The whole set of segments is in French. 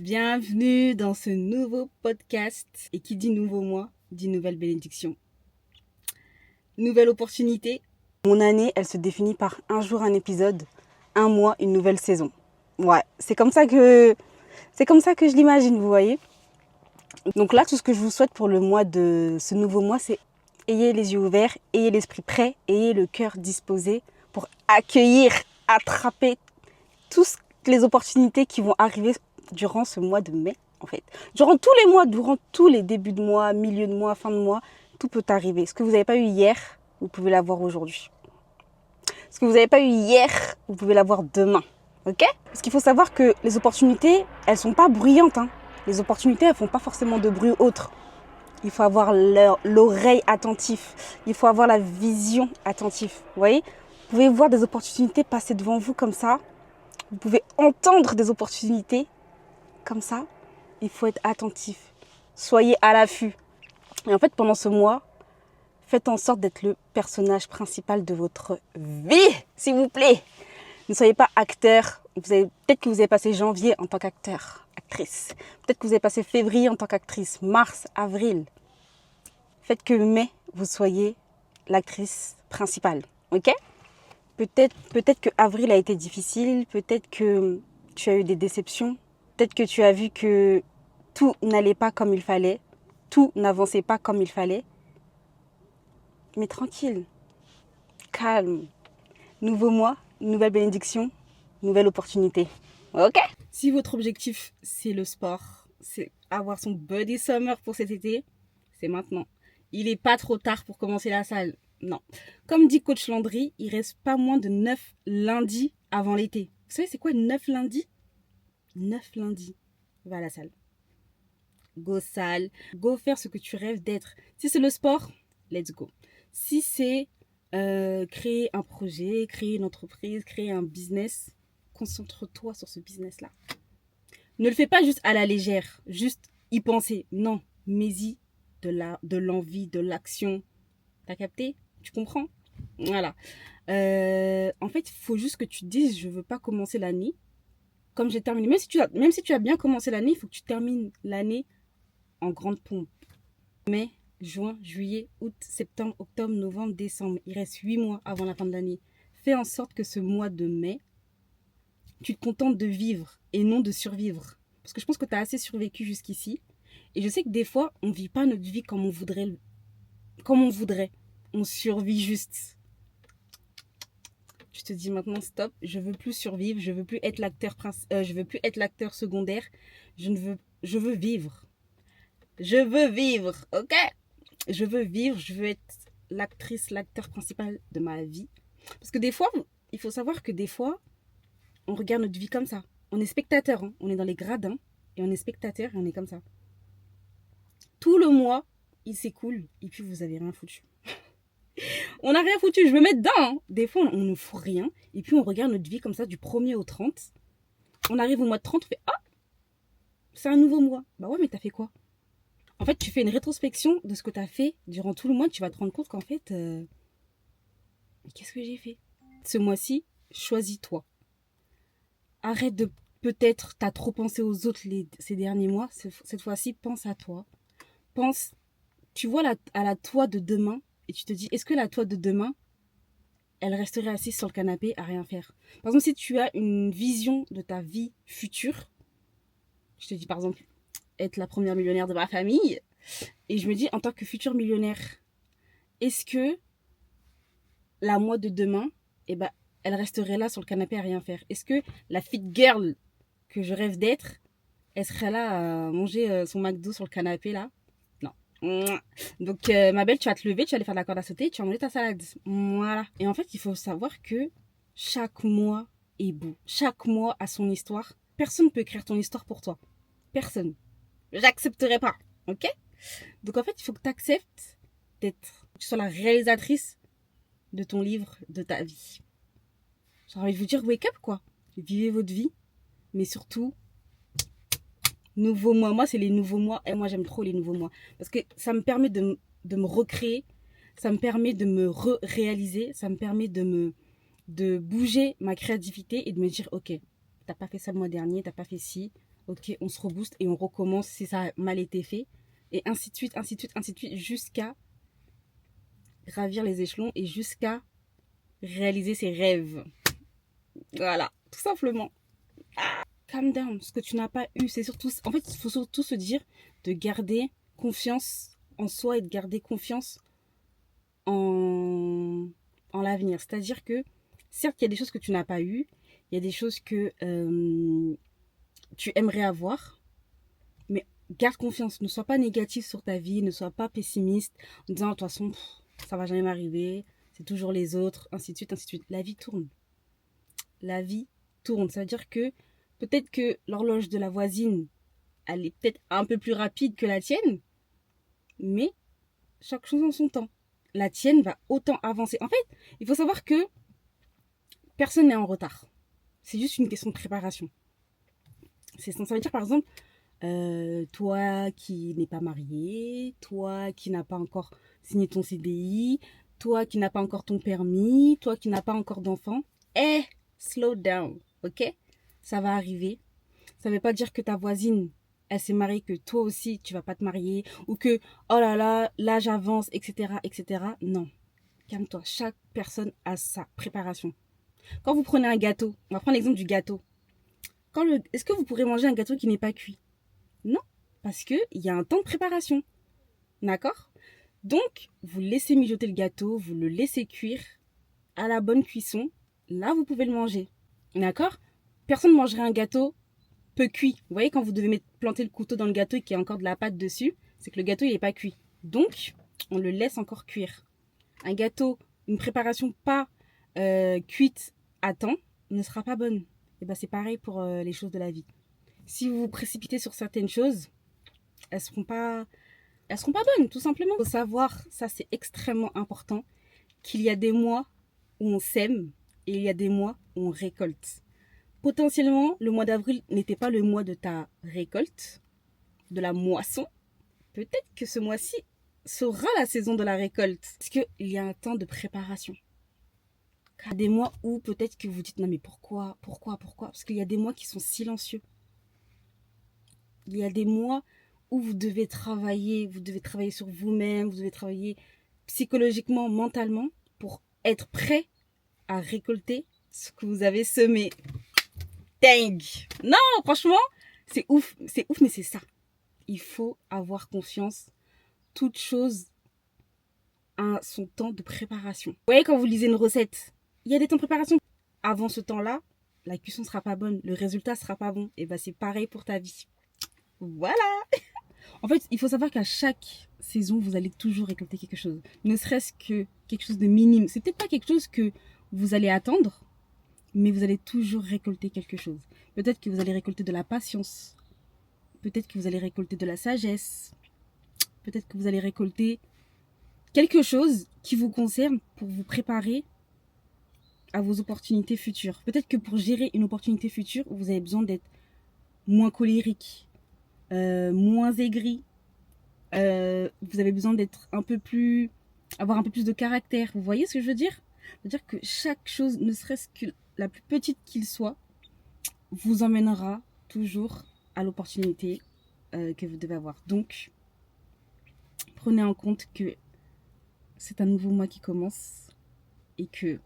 Bienvenue dans ce nouveau podcast. Et qui dit nouveau mois, dit nouvelle bénédiction. Nouvelle opportunité. Mon année, elle se définit par un jour un épisode, un mois une nouvelle saison. Ouais, c'est comme ça que je l'imagine, vous voyez. Donc là, tout ce que je vous souhaite pour le mois de ce nouveau mois, c'est ayez les yeux ouverts, ayez l'esprit prêt, ayez le cœur disposé pour accueillir, attraper toutes les opportunités qui vont arriver durant ce mois de mai, en fait. Durant tous les mois, durant tous les débuts de mois, milieu de mois, fin de mois, tout peut arriver. Ce que vous n'avez pas eu hier, vous pouvez l'avoir aujourd'hui. Ce que vous n'avez pas eu hier, vous pouvez l'avoir demain. Ok ? Parce qu'il faut savoir que les opportunités, elles ne sont pas bruyantes. Les opportunités, elles ne font pas forcément de bruit autre. Il faut avoir l'oreille attentive. Il faut avoir la vision attentive. Vous voyez ? Vous pouvez voir des opportunités passer devant vous comme ça. Vous pouvez entendre des opportunités comme ça. Il faut être attentif. Soyez à l'affût. Et en fait, pendant ce mois, faites en sorte d'être le personnage principal de votre vie, s'il vous plaît. Ne soyez pas acteur. Peut-être que vous avez passé janvier en tant qu'acteur, actrice. Peut-être que vous avez passé février en tant qu'actrice, mars, avril. Faites que mai, vous soyez l'actrice principale. Ok ? Peut-être que avril a été difficile. Peut-être que tu as eu des déceptions. Peut-être que tu as vu que tout n'allait pas comme il fallait. Tout n'avançait pas comme il fallait. Mais tranquille, calme. Nouveau mois, nouvelle bénédiction, nouvelle opportunité. Ok ? Si votre objectif, c'est le sport, c'est avoir son body summer pour cet été, c'est maintenant. Il n'est pas trop tard pour commencer la salle. Non. Comme dit coach Landry, il reste pas moins de 9 lundis avant l'été. Vous savez, c'est quoi 9 lundis ? 9 lundis. Va à la salle. Go salle. Go faire ce que tu rêves d'être. Si c'est le sport, let's go. Si c'est créer un projet, créer une entreprise, créer un business, concentre-toi sur ce business-là. Ne le fais pas juste à la légère, juste y penser. Non, mets-y de l'envie, de l'action. T'as capté ? Tu comprends ? Voilà. En fait, il faut juste que tu te dises, je ne veux pas commencer l'année comme j'ai terminé. Même si tu as bien commencé l'année, il faut que tu termines l'année en grande pompe. Mai, juin, juillet, août, septembre, octobre, novembre, décembre. Il reste 8 mois avant la fin de l'année. Fais en sorte que ce mois de mai, tu te contentes de vivre et non de survivre. Parce que je pense que tu as assez survécu jusqu'ici. Et je sais que des fois, on ne vit pas notre vie comme on voudrait. On survit juste. Je te dis maintenant stop, je veux plus survivre, je veux plus être l'acteur secondaire, je veux vivre. Je veux vivre, ok ? Je veux vivre, je veux être l'acteur principal de ma vie. Parce que des fois, il faut savoir que des fois, on regarde notre vie comme ça. On est spectateur, on est dans les gradins, et on est spectateur, et on est comme ça. Tout le mois, il s'écoule, et puis vous avez rien foutu. On n'a rien foutu, je me mets dedans. Des fois, on ne fout rien, et puis on regarde notre vie comme ça, du 1er au 30. On arrive au mois de 30, on fait « Ah, c'est un nouveau mois ». Bah ouais, mais t'as fait quoi ? En fait, tu fais une rétrospection de ce que tu as fait durant tout le mois. Tu vas te rendre compte qu'en fait, mais qu'est-ce que j'ai fait ? Ce mois-ci, choisis-toi. Arrête de peut-être, t'as trop pensé aux autres ces derniers mois. Cette fois-ci, pense à toi. Pense, tu vois à la toi de demain et tu te dis, est-ce que la toi de demain, elle resterait assise sur le canapé à rien faire ? Par exemple, si tu as une vision de ta vie future, je te dis par exemple, être la première millionnaire de ma famille, et je me dis, en tant que futur millionnaire, est-ce que la moi de demain, elle resterait là sur le canapé à rien faire ? Est-ce que la fit girl que je rêve d'être, elle serait là à manger son McDo sur le canapé là ? Non. Donc ma belle, tu vas te lever, tu vas aller faire de la corde à sauter, tu vas manger ta salade. Voilà. Et en fait, il faut savoir que chaque mois est beau. Chaque mois a son histoire. Personne ne peut écrire ton histoire pour toi. Personne. J'accepterai pas. Ok ? Donc en fait, il faut que tu acceptes que tu sois la réalisatrice de ton livre, de ta vie. J'ai envie de vous dire wake up quoi. Vivez votre vie, mais surtout nouveau mois. Moi c'est les nouveaux mois et moi j'aime trop les nouveaux mois parce que ça me permet de me recréer, ça me permet de me réaliser, ça me permet de bouger ma créativité et de me dire ok, t'as pas fait ça le mois dernier, t'as pas fait ci, ok, on se rebooste et on recommence si ça a mal été fait. Et ainsi de suite, ainsi de suite, ainsi de suite, jusqu'à gravir les échelons et jusqu'à réaliser ses rêves. Voilà, tout simplement. Calm down, ce que tu n'as pas eu, c'est surtout... En fait, il faut surtout se dire de garder confiance en soi et de garder confiance en l'avenir. C'est-à-dire que, certes, il y a des choses que tu n'as pas eues, il y a des choses que tu aimerais avoir, mais garde confiance. Ne sois pas négatif sur ta vie, ne sois pas pessimiste en disant, de toute façon, ça va jamais m'arriver, c'est toujours les autres, ainsi de suite, ainsi de suite. La vie tourne. La vie tourne. Ça veut dire que peut-être que l'horloge de la voisine, elle est peut-être un peu plus rapide que la tienne, mais chaque chose en son temps. La tienne va autant avancer. En fait, il faut savoir que personne n'est en retard. C'est juste une question de préparation. Ça veut dire, par exemple, toi qui n'es pas marié, toi qui n'as pas encore signé ton CDI, toi qui n'as pas encore ton permis, toi qui n'as pas encore d'enfant, slow down, ok? Ça va arriver. Ça ne veut pas dire que ta voisine, elle s'est mariée, que toi aussi, tu vas pas te marier, ou que, oh là là, l'âge avance, etc., etc. Non. Calme-toi. Chaque personne a sa préparation. Quand vous prenez un gâteau, on va prendre l'exemple du gâteau. Est-ce que vous pourrez manger un gâteau qui n'est pas cuit? Non. Parce qu'il y a un temps de préparation. D'accord? Donc, vous laissez mijoter le gâteau, vous le laissez cuire à la bonne cuisson. Là, vous pouvez le manger. D'accord? Personne ne mangerait un gâteau peu cuit. Vous voyez, quand vous devez planter le couteau dans le gâteau et qu'il y a encore de la pâte dessus, c'est que le gâteau, il n'est pas cuit. Donc, on le laisse encore cuire. Un gâteau, une préparation pas cuite à temps, ne sera pas bonne. Et ben, c'est pareil pour les choses de la vie. Si vous vous précipitez sur certaines choses, elles seront pas bonnes, tout simplement. Il faut savoir, ça c'est extrêmement important, qu'il y a des mois où on sème et il y a des mois où on récolte. Potentiellement, le mois d'avril n'était pas le mois de ta récolte, de la moisson. Peut-être que ce mois-ci sera la saison de la récolte. Parce qu'il y a un temps de préparation. Il y a des mois où peut-être que vous dites, non mais pourquoi? Parce qu'il y a des mois qui sont silencieux. Il y a des mois où vous devez travailler sur vous-même, vous devez travailler psychologiquement, mentalement, pour être prêt à récolter ce que vous avez semé. Dang! Non, franchement, c'est ouf, mais c'est ça. Il faut avoir confiance. Toute chose a son temps de préparation. Vous voyez, quand vous lisez une recette, il y a des temps de préparation. Avant ce temps-là, la cuisson ne sera pas bonne, le résultat ne sera pas bon. Et bien, c'est pareil pour ta vie. Voilà! En fait, il faut savoir qu'à chaque saison, vous allez toujours récolter quelque chose. Ne serait-ce que quelque chose de minime. C'est peut-être pas quelque chose que vous allez attendre, mais vous allez toujours récolter quelque chose. Peut-être que vous allez récolter de la patience. Peut-être que vous allez récolter de la sagesse. Peut-être que vous allez récolter quelque chose qui vous concerne pour vous préparer à vos opportunités futures. Peut-être que pour gérer une opportunité future, vous avez besoin d'être moins colérique, moins aigri. Vous avez besoin d'être avoir un peu plus de caractère. Vous voyez ce que je veux dire? C'est-à-dire que chaque chose, ne serait-ce que la plus petite qu'il soit, vous emmènera toujours à l'opportunité que vous devez avoir. Donc, prenez en compte que c'est un nouveau mois qui commence et que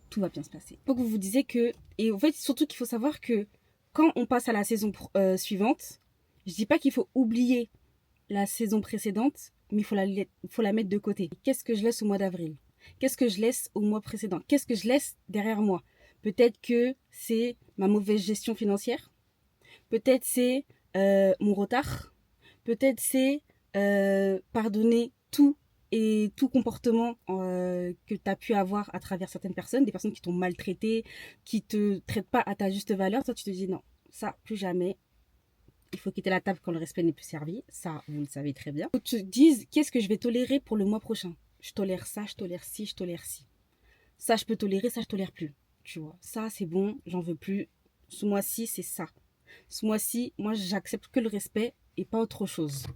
tout va bien se passer. Donc vous vous disiez que, et en fait surtout qu'il faut savoir que quand on passe à la saison suivante, je dis pas qu'il faut oublier la saison précédente, mais il faut la mettre de côté. Qu'est-ce que je laisse au mois d'avril? Qu'est-ce que je laisse au mois précédent? Qu'est-ce que je laisse derrière moi? Peut-être que c'est ma mauvaise gestion financière. Peut-être c'est mon retard. Peut-être c'est pardonner tout et tout comportement que tu as pu avoir à travers certaines personnes, des personnes qui t'ont maltraité, qui te traitent pas à ta juste valeur. Toi, tu te dis non, ça, plus jamais. Il faut quitter la table quand le respect n'est plus servi. Ça, vous le savez très bien. Tu te dises, qu'est-ce que je vais tolérer pour le mois prochain? Je tolère ça, je tolère ci, je tolère ci. Ça, je peux tolérer, ça, je tolère plus. Tu vois, ça, c'est bon, j'en veux plus. Ce mois-ci, c'est ça. Ce mois-ci, moi, j'accepte que le respect et pas autre chose.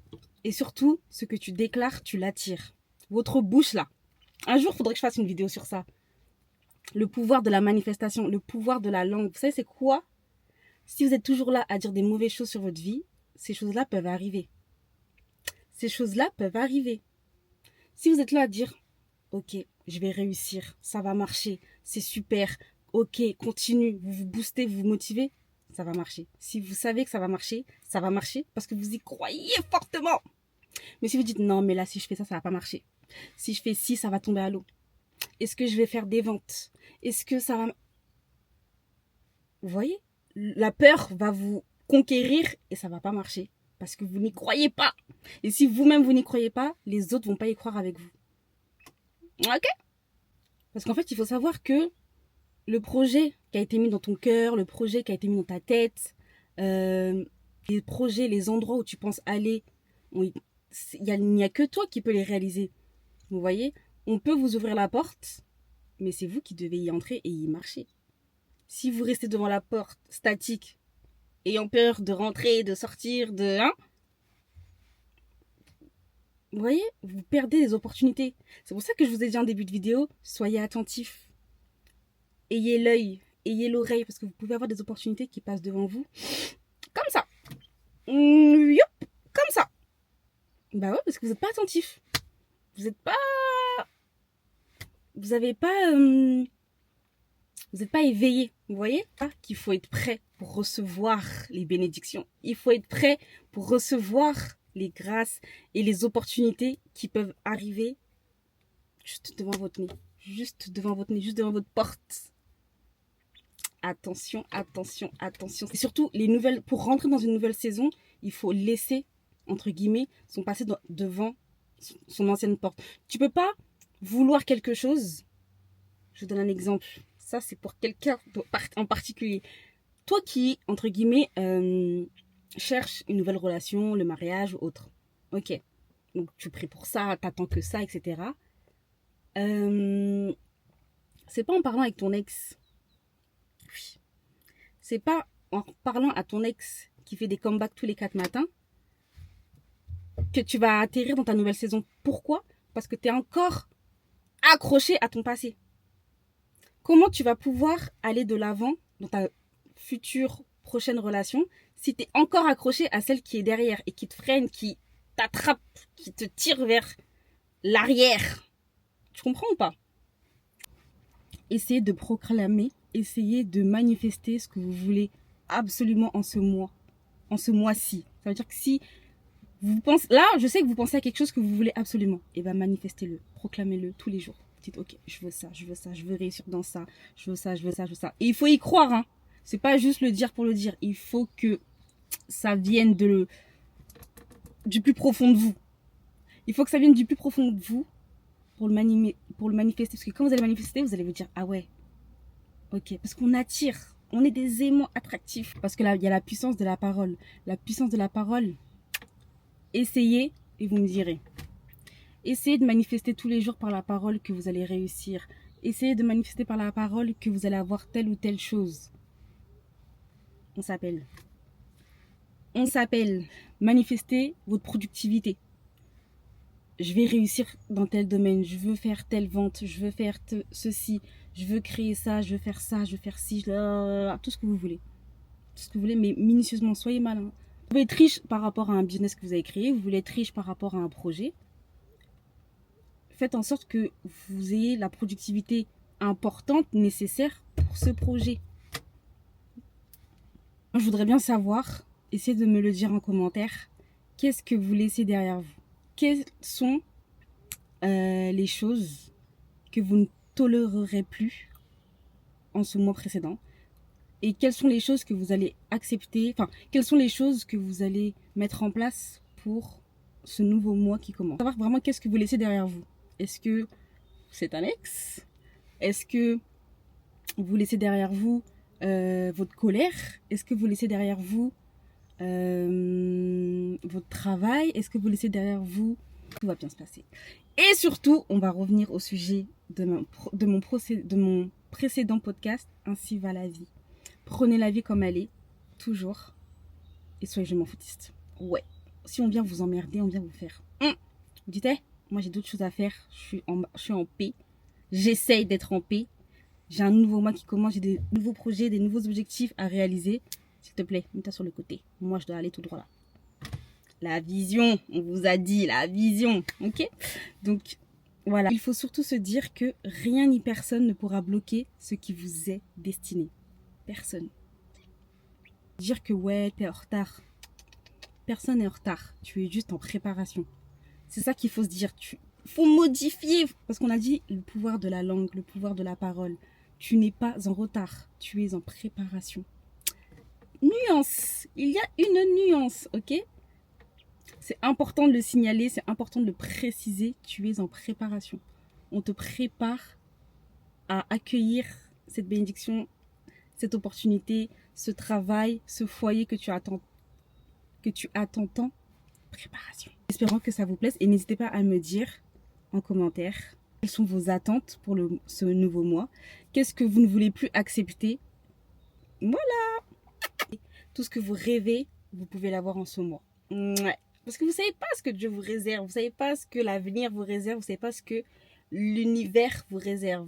Et surtout, ce que tu déclares, tu l'attires. Votre bouche, là. Un jour, il faudrait que je fasse une vidéo sur ça. Le pouvoir de la manifestation, le pouvoir de la langue. Vous savez, c'est quoi? Si vous êtes toujours là à dire des mauvaises choses sur votre vie, ces choses-là peuvent arriver. Ces choses-là peuvent arriver. Si vous êtes là à dire, ok, je vais réussir, ça va marcher, c'est super, ok, continue, vous vous boostez, vous vous motivez, ça va marcher. Si vous savez que ça va marcher parce que vous y croyez fortement. Mais si vous dites, non, mais là, si je fais ça, ça va pas marcher. Si je fais ci, ça va tomber à l'eau. Est-ce que je vais faire des ventes? Est-ce que ça va... Vous voyez? La peur va vous conquérir et ça va pas marcher. Parce que vous n'y croyez pas. Et si vous-même, vous n'y croyez pas, les autres vont pas y croire avec vous. Ok? Parce qu'en fait, il faut savoir que le projet qui a été mis dans ton cœur, le projet qui a été mis dans ta tête, les projets, les endroits où tu penses aller, il n'y a que toi qui peux les réaliser. Vous voyez? On peut vous ouvrir la porte, mais c'est vous qui devez y entrer et y marcher. Si vous restez devant la porte statique, ayant peur de rentrer, de sortir, vous voyez, vous perdez des opportunités. C'est pour ça que je vous ai dit en début de vidéo, soyez attentifs. Ayez l'œil, ayez l'oreille, parce que vous pouvez avoir des opportunités qui passent devant vous. Comme ça. Yop, comme ça. Bah ouais, parce que vous n'êtes pas attentif. Vous n'êtes pas... Vous n'avez pas... Vous n'êtes pas éveillé. Vous voyez qu'il faut être prêt pour recevoir les bénédictions. Il faut être prêt pour recevoir les grâces et les opportunités qui peuvent arriver juste devant votre nez. Juste devant votre nez, juste devant votre porte. Attention, attention, attention. Et surtout, pour rentrer dans une nouvelle saison, il faut laisser, entre guillemets, son passé devant son ancienne porte. Tu peux pas vouloir quelque chose. Je vous donne un exemple. Ça, c'est pour quelqu'un en particulier. Toi qui, entre guillemets, cherches une nouvelle relation, le mariage ou autre. Ok. Donc, tu pries pour ça, t'attends que ça, etc. C'est pas en parlant avec ton ex. Oui. C'est pas en parlant à ton ex qui fait des comebacks tous les 4 matins que tu vas atterrir dans ta nouvelle saison. Pourquoi? Parce que tu es encore accroché à ton passé. Comment tu vas pouvoir aller de l'avant dans ta future prochaine relation si tu es encore accroché à celle qui est derrière et qui te freine, qui t'attrape, qui te tire vers l'arrière? Tu comprends ou pas? Essayez de proclamer, essayez de manifester ce que vous voulez absolument en ce mois-ci. Ça veut dire que si vous pensez, là, je sais que vous pensez à quelque chose que vous voulez absolument, et bien manifestez-le, proclamez-le tous les jours. Dites, ok, je veux ça, je veux ça, je veux réussir dans ça, je veux ça, je veux ça, je veux ça. Et il faut y croire, hein. C'est pas juste le dire pour le dire. Il faut que ça vienne du plus profond de vous. Il faut que ça vienne du plus profond de vous pour le manifester. Parce que quand vous allez manifester, vous allez vous dire, ah ouais, ok. Parce qu'on attire, on est des aimants attractifs. Parce que là, il y a la puissance de la parole. La puissance de la parole, essayez et vous me direz. Essayez de manifester tous les jours par la parole que vous allez réussir. Essayez de manifester par la parole que vous allez avoir telle ou telle chose. On s'appelle. Manifester votre productivité. Je vais réussir dans tel domaine, je veux faire telle vente, je veux faire ceci, je veux créer ça, je veux faire ça, je veux faire ci, tout ce que vous voulez. Tout ce que vous voulez, mais minutieusement, soyez malin. Vous pouvez être riche par rapport à un business que vous avez créé, vous voulez être riche par rapport à un projet. Faites en sorte que vous ayez la productivité importante nécessaire pour ce projet. Je voudrais bien savoir, essayez de me le dire en commentaire, qu'est-ce que vous laissez derrière vous? Quelles sont les choses que vous ne tolérerez plus en ce mois précédent? Et quelles sont les choses que vous allez accepter, quelles sont les choses que vous allez mettre en place pour ce nouveau mois qui commence? Savoir vraiment qu'est-ce que vous laissez derrière vous. Est-ce que c'est un ex? Est-ce que vous laissez derrière vous votre colère? Est-ce que vous laissez derrière vous votre travail? Est-ce que vous laissez derrière vous? Tout va bien se passer. Et surtout, on va revenir au sujet de mon précédent podcast, Ainsi va la vie. Prenez la vie comme elle est, toujours, et soyez je m'en foutiste. Ouais, si on vient vous emmerder, on vient vous faire. Vous dites, moi j'ai d'autres choses à faire, je suis en paix, j'essaye d'être en paix, j'ai un nouveau mois qui commence, j'ai des nouveaux projets, des nouveaux objectifs à réaliser. S'il te plaît, mets-toi sur le côté. Moi, je dois aller tout droit là. La vision, on vous a dit, la vision, ok? Donc, voilà. Il faut surtout se dire que rien ni personne ne pourra bloquer ce qui vous est destiné. Personne. Dire que ouais, t'es en retard. Personne n'est en retard. Tu es juste en préparation. C'est ça qu'il faut se dire. Il faut modifier. Parce qu'on a dit le pouvoir de la langue, le pouvoir de la parole. Tu n'es pas en retard. Tu es en préparation. Nuance. Il y a une nuance, ok? C'est important de le signaler, c'est important de le préciser. Tu es en préparation. On te prépare à accueillir cette bénédiction, cette opportunité, ce travail, ce foyer que tu attends tant. Préparation. Espérant que ça vous plaise et n'hésitez pas à me dire en commentaire quelles sont vos attentes pour ce nouveau mois. Qu'est-ce que vous ne voulez plus accepter? Voilà. Tout ce que vous rêvez, vous pouvez l'avoir en ce mois. Ouais. Parce que vous ne savez pas ce que Dieu vous réserve, vous ne savez pas ce que l'avenir vous réserve, vous ne savez pas ce que l'univers vous réserve.